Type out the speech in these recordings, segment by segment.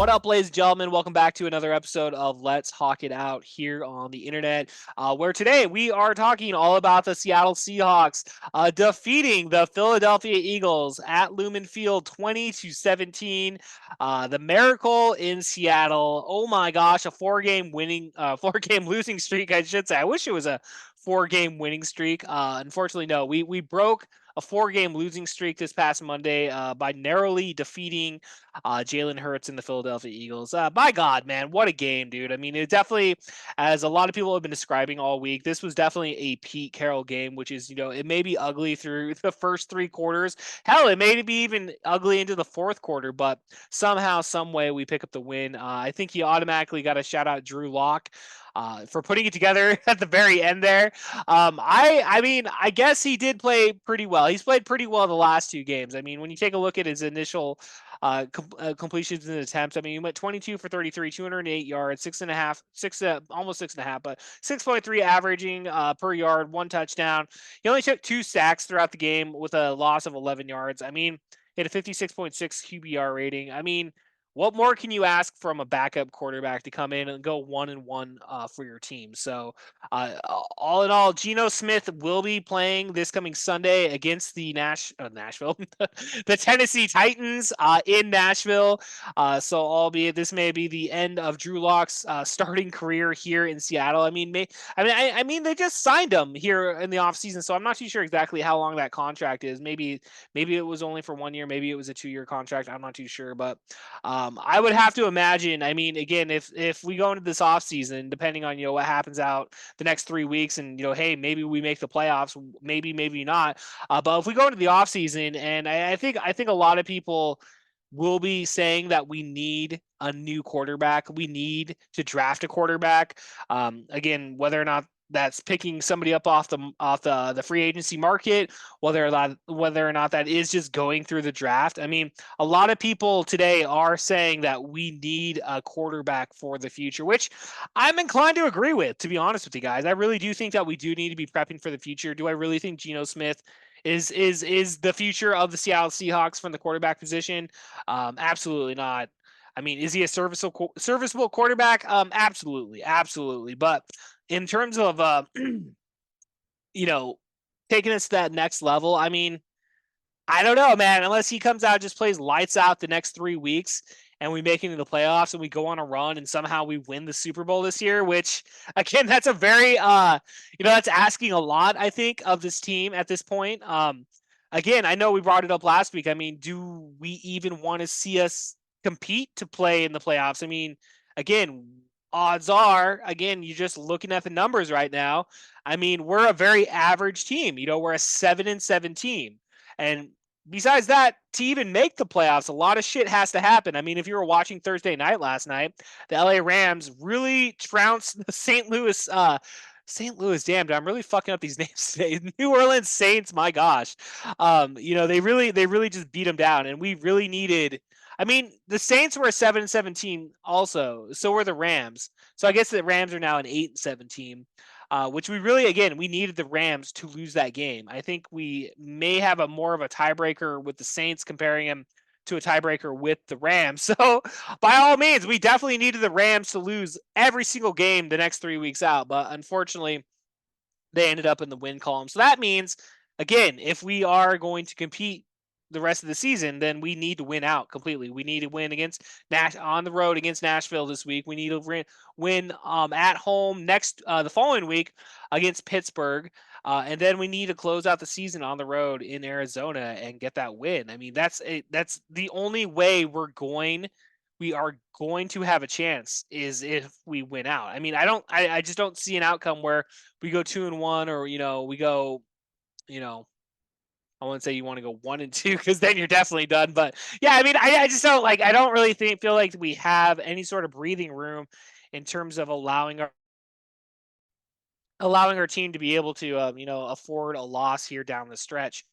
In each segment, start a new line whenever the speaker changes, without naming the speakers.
What up, ladies and gentlemen? Welcome back to another episode of Let's Hawk It Out here on the internet, where today we are talking all about the Seattle Seahawks defeating the Philadelphia Eagles at Lumen Field 20-17. The miracle in Seattle. Oh my gosh, a four-game losing streak, I should say. I wish it was a four-game winning streak. Unfortunately, no. We broke a four-game losing streak this past Monday by narrowly defeating Jalen Hurts and the Philadelphia Eagles. By God, man, what a game, dude. I mean, it definitely, as a lot of people have been describing all week, this was definitely a Pete Carroll game, which is, it may be ugly through the first three quarters. Hell, it may be even ugly into the fourth quarter, but somehow, some way, we pick up the win. I think he automatically got a shout out Drew Lock. For putting it together at the very end there. I mean, I guess he did play pretty well. He's played pretty well the last two games. I mean, when you take a look at his initial completions and attempts, I mean, he went 22 for 33, 208 yards, almost 6.5, but 6.3 averaging per yard, one touchdown. He only took two sacks throughout the game with a loss of 11 yards. I mean, he had a 56.6 QBR rating. I mean, what more can you ask from a backup quarterback to come in and go 1-1 for your team? So, all in all, Geno Smith will be playing this coming Sunday against the Nashville, the Tennessee Titans in Nashville. So, albeit this may be the end of Drew Lock's starting career here in Seattle. I mean, they just signed him here in the offseason, so I'm not too sure exactly how long that contract is. Maybe it was only for 1 year. Maybe it was a 2-year contract. I'm not too sure, but. I would have to imagine. I mean, again, if we go into this offseason, depending on what happens out the next 3 weeks, and hey, maybe we make the playoffs, maybe not. But if we go into the offseason, and I think a lot of people will be saying that we need a new quarterback. We need to draft a quarterback. Again, whether or not that's picking somebody up off the free agency market, whether or not that is just going through the draft. I mean, a lot of people today are saying that we need a quarterback for the future, which I'm inclined to agree with, to be honest with you guys. I really do think that we do need to be prepping for the future. Do I really think Geno Smith is the future of the Seattle Seahawks from the quarterback position? Absolutely not. I mean, is he a serviceable quarterback? Absolutely. But in terms of taking us to that next level, I mean, I don't know, man. Unless he comes out and just plays lights out the next 3 weeks, and we make it into the playoffs and we go on a run and somehow we win the Super Bowl this year, which again, that's a very that's asking a lot, I think, of this team at this point. Again, I know we brought it up last week. I mean, do we even want to see us compete to play in the playoffs? I mean, again, odds are, again, you're just looking at the numbers right now. I mean, we're a very average team. We're a 7-7 team. And besides that, to even make the playoffs, a lot of shit has to happen. I mean, if you were watching Thursday night last night, the LA Rams really trounced the St. Louis, damn, I'm really fucking up these names today. New Orleans Saints, my gosh. They really just beat them down, and we really needed. I mean, the Saints were a 7-7 team also. So were the Rams. So I guess the Rams are now an 8-7 team, which we needed the Rams to lose that game. I think we may have more of a tiebreaker with the Saints, comparing them to a tiebreaker with the Rams. So by all means, we definitely needed the Rams to lose every single game the next 3 weeks out. But unfortunately, they ended up in the win column. So that means, again, if we are going to compete the rest of the season, then we need to win out completely. We need to win against on the road against Nashville this week. We need to win at home the following week against Pittsburgh. And then we need to close out the season on the road in Arizona and get that win. I mean, that's the only way we are going to have a chance is if we win out. I mean, I just don't see an outcome where we go 2-1 or, we go, I wouldn't say you want to go 1-2 because then you're definitely done. But yeah, I mean, I just don't I don't really feel like we have any sort of breathing room in terms of allowing our team to be able to, afford a loss here down the stretch.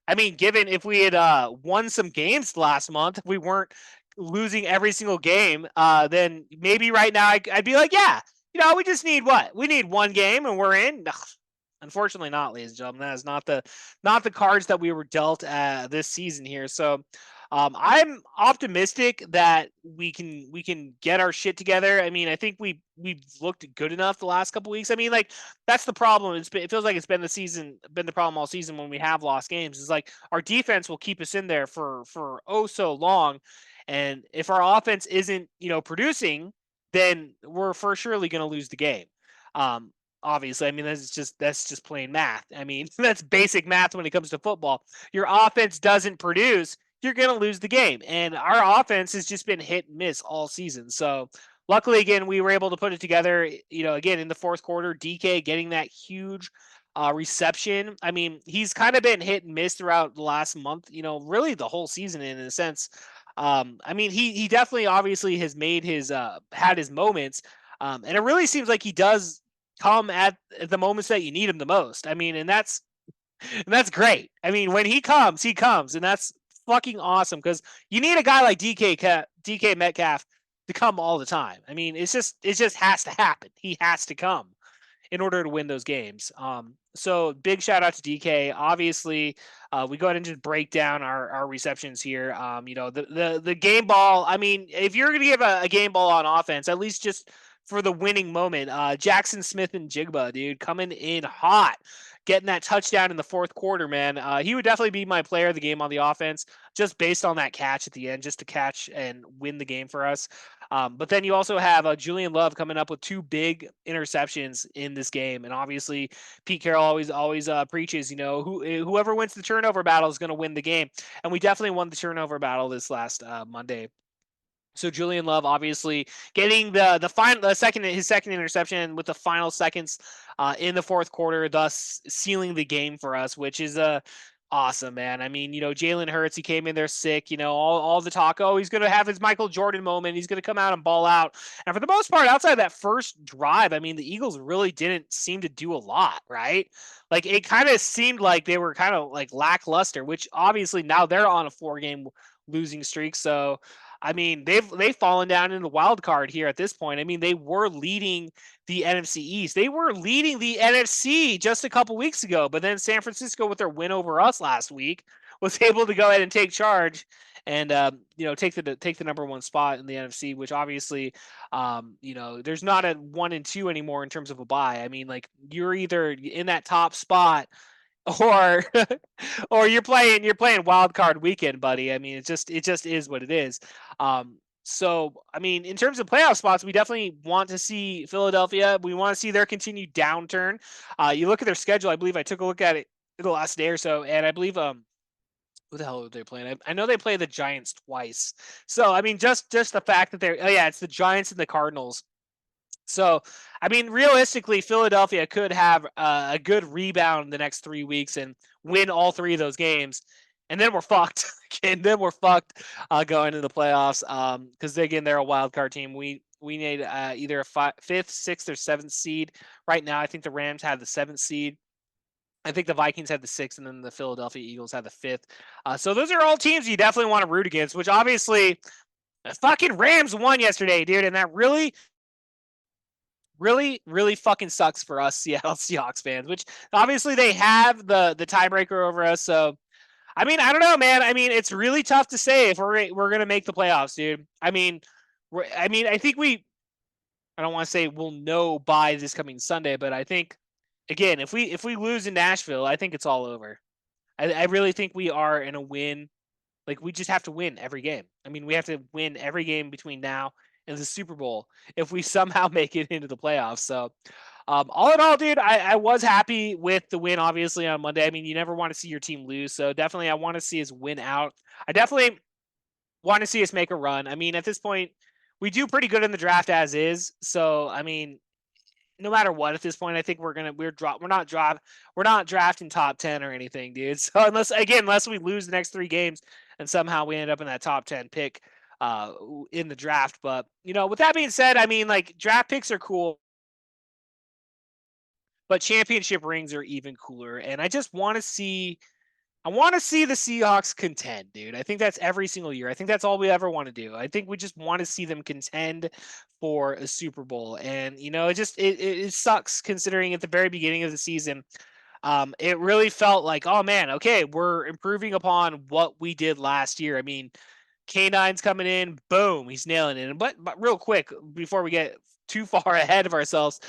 I mean, given if we had won some games last month, if we weren't losing every single game, then maybe right now I'd be like, yeah, we just need what? We need one game and we're in. Unfortunately not, ladies and gentlemen. That is not the cards that we were dealt this season here. So I'm optimistic that we can get our shit together. I mean, I think we've looked good enough the last couple weeks. I mean, like that's the problem. It feels like it's been the problem all season when we have lost games. Is like our defense will keep us in there for oh so long, and if our offense isn't producing, then we're for surely going to lose the game. Um, Obviously, I mean that's just plain math. I mean that's basic math when it comes to football. Your offense doesn't produce, you're going to lose the game. And our offense has just been hit and miss all season. So luckily, again, we were able to put it together, again, in the fourth quarter, DK getting that huge reception. I mean, he's kind of been hit and miss throughout the last month, really the whole season in a sense. I mean, he definitely obviously has made his had his moments. And it really seems like he does come at the moments that you need him the most. I mean, and that's great. I mean, when he comes, and that's fucking awesome because you need a guy like DK Metcalf to come all the time. I mean, it just has to happen. He has to come in order to win those games. So big shout out to DK. Obviously, we go ahead and just break down our receptions here. The game ball. I mean, if you're gonna give a game ball on offense, at least just for the winning moment, Jackson Smith and Jigba, dude, coming in hot, getting that touchdown in the fourth quarter, man. He would definitely be my player of the game on the offense, just based on that catch at the end, just to catch and win the game for us. But then you also have Julian Love coming up with two big interceptions in this game, and obviously Pete Carroll always preaches, whoever wins the turnover battle is going to win the game, and we definitely won the turnover battle this last Monday. So Julian Love obviously getting his second interception with the final seconds in the fourth quarter, thus sealing the game for us, which is awesome, man. I mean, Jalen Hurts, he came in there sick, all the talk, oh, he's gonna have his Michael Jordan moment, he's gonna come out and ball out. And for the most part, outside of that first drive, I mean, the Eagles really didn't seem to do a lot, right? Like it kind of seemed like they were kind of like lackluster, which obviously now they're on a 4-game losing streak. So I mean, they've fallen down in the wild card here at this point. I mean, they were leading the NFC East. They were leading the NFC just a couple weeks ago, but then San Francisco, with their win over us last week, was able to go ahead and take charge and take the number one spot in the NFC. Which obviously, there's not a 1 and 2 anymore in terms of a bye. I mean, like you're either in that top spot or or you're playing wild card weekend, buddy. I mean, it just is what it is. So I mean, in terms of playoff spots, we definitely want to see Philadelphia. We want to see their continued downturn. You look at their schedule. I believe I took a look at it the last day or so, and I believe who the hell are they playing? I know they play the Giants twice. So I mean, just the fact that it's the Giants and the Cardinals. So, I mean, realistically, Philadelphia could have a good rebound the next 3 weeks and win all three of those games, and then we're fucked. And then we're fucked going into the playoffs. Because again, they're a wild card team. We need either a fifth, sixth, or seventh seed. Right now, I think the Rams have the seventh seed. I think the Vikings had the sixth, and then the Philadelphia Eagles had the fifth. So those are all teams you definitely want to root against. Which obviously, the fucking Rams won yesterday, dude, and that really really fucking sucks for us Seattle Seahawks fans, which obviously they have the tiebreaker over us. So I mean, I don't know, man. I mean, it's really tough to say if we're gonna make the playoffs, dude. I mean, I think I don't want to say we'll know by this coming Sunday, but I think again, if we lose in Nashville, I think it's all over. I really think we are in a win. Like we just have to win every game. I mean, we have to win every game between now and the Super Bowl if we somehow make it into the playoffs. So, all in all, dude, I was happy with the win. Obviously on Monday. I mean, you never want to see your team lose. So definitely, I want to see us win out. I definitely want to see us make a run. I mean, at this point, we do pretty good in the draft as is. So, I mean, no matter what at this point, I think we're not drafting top 10 or anything, dude. So unless we lose the next 3 games and somehow we end up in that top 10 pick in the draft. But with that being said, I mean, like draft picks are cool, but championship rings are even cooler. And I want to see the Seahawks contend, dude. I think that's every single year. I think that's all we ever want to do. I think we just want to see them contend for a Super Bowl. And it sucks considering at the very beginning of the season, It really felt like, oh man, okay, we're improving upon what we did last year. I mean, K9's coming in, boom, he's nailing it. But real quick, before we get too far ahead of ourselves,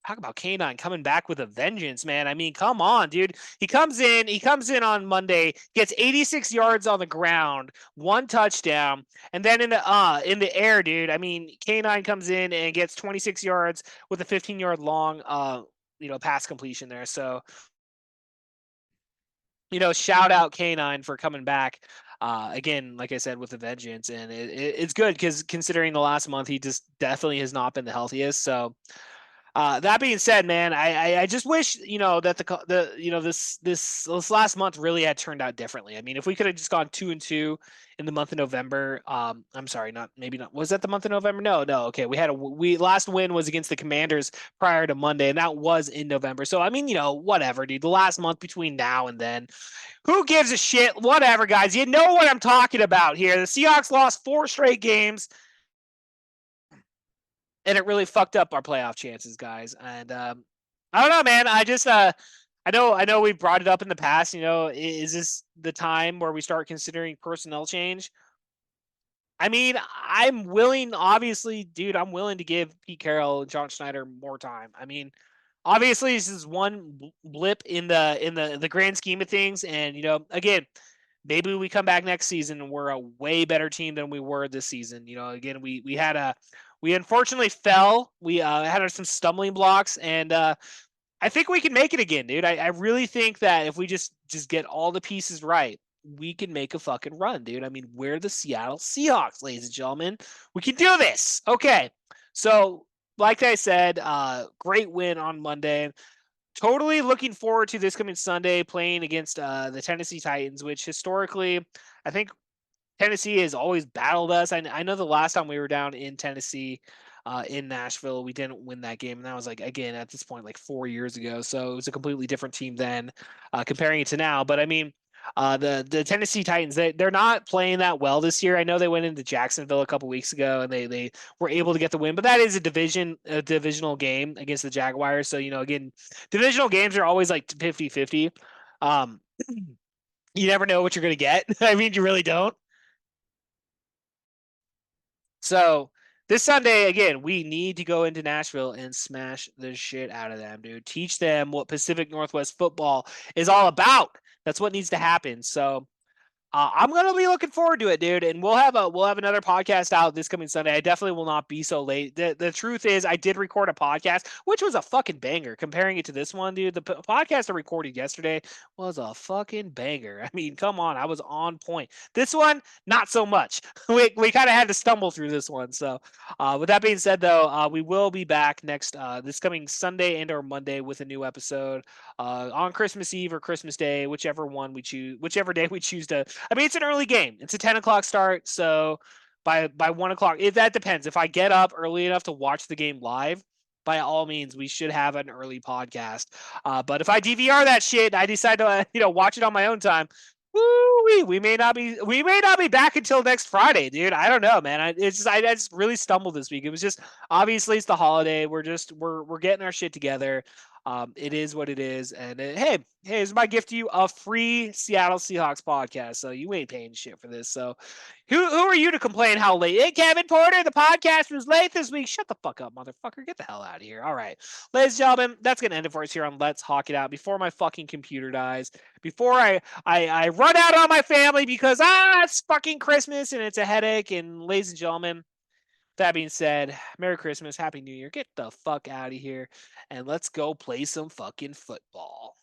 talk about K9 coming back with a vengeance, man. I mean, come on, dude. He comes in on Monday, gets 86 yards on the ground, one touchdown, and then in the air, dude. I mean, K9 comes in and gets 26 yards with a 15-yard long pass completion there. So, shout out K9 for coming back. Again, like I said, with a vengeance, and it's good because considering the last month, he just definitely has not been the healthiest. So, that being said, man, I just wish that this last month really had turned out differently. I mean, if we could have just gone 2-2 in the month of November, I'm sorry, not maybe not. Was that the month of November? No. Okay, we last win was against the Commanders prior to Monday, and that was in November. So I mean, whatever, dude. The last month between now and then, who gives a shit? Whatever, guys. You know what I'm talking about here. The Seahawks lost 4 straight games, and it really fucked up our playoff chances, guys. And I don't know, man. I know we brought it up in the past. Is this the time where we start considering personnel change? I mean, I'm willing. Obviously, dude, I'm willing to give Pete Carroll and John Schneider more time. I mean, obviously, this is one blip in the grand scheme of things, and again, maybe we come back next season and we're a way better team than we were this season. Again, we unfortunately fell. We had some stumbling blocks, and I think we can make it again, dude. I really think that if we just get all the pieces right, we can make a fucking run, dude. I mean, we're the Seattle Seahawks, ladies and gentlemen. We can do this. Okay. So, like I said, great win on Monday. Totally looking forward to this coming Sunday playing against the Tennessee Titans, which historically, I think Tennessee has always battled us. I know the last time we were down in Tennessee, in Nashville, we didn't win that game, and that was like again at this point like 4 years ago. So it was a completely different team then, comparing it to now. But I mean, the Tennessee Titans they're not playing that well this year. I know they went into Jacksonville a couple weeks ago and they were able to get the win, but that is a divisional game against the Jaguars. So again, divisional games are always like 50-50. Um, you never know what you're gonna get. I mean, you really don't. So this Sunday, again, we need to go into Nashville and smash the shit out of them, dude. Teach them what Pacific Northwest football is all about. That's what needs to happen. So I'm gonna be looking forward to it, dude. And we'll have another podcast out this coming Sunday. I definitely will not be so late. The truth is, I did record a podcast, which was a fucking banger. Comparing it to this one, dude, the podcast I recorded yesterday was a fucking banger. I mean, come on, I was on point. This one, not so much. We kind of had to stumble through this one. So, with that being said, though, we will be back next this coming Sunday and or Monday with a new episode on Christmas Eve or Christmas Day, whichever day we choose to. I mean, it's an early game. It's a 10 o'clock start, so by 1 o'clock, that depends. If I get up early enough to watch the game live, by all means, we should have an early podcast. But if I DVR that shit, I decide to watch it on my own time. Woo, we may not be back until next Friday, dude. I don't know, man. I just really stumbled this week. It was just obviously it's the holiday. We're getting our shit together. It is what it is, and hey, it's my gift to you, a free Seattle Seahawks podcast. So you ain't paying shit for this. So who are you to complain how late? Hey, Kevin Porter, the podcast was late this week. Shut the fuck up, motherfucker. Get the hell out of here. All right, ladies and gentlemen, that's gonna end it for us here on Let's Hawk It Out. Before my fucking computer dies, before I run out on my family because it's fucking Christmas and it's a headache. And ladies and gentlemen, that being said, Merry Christmas, Happy New Year. Get the fuck out of here and let's go play some fucking football.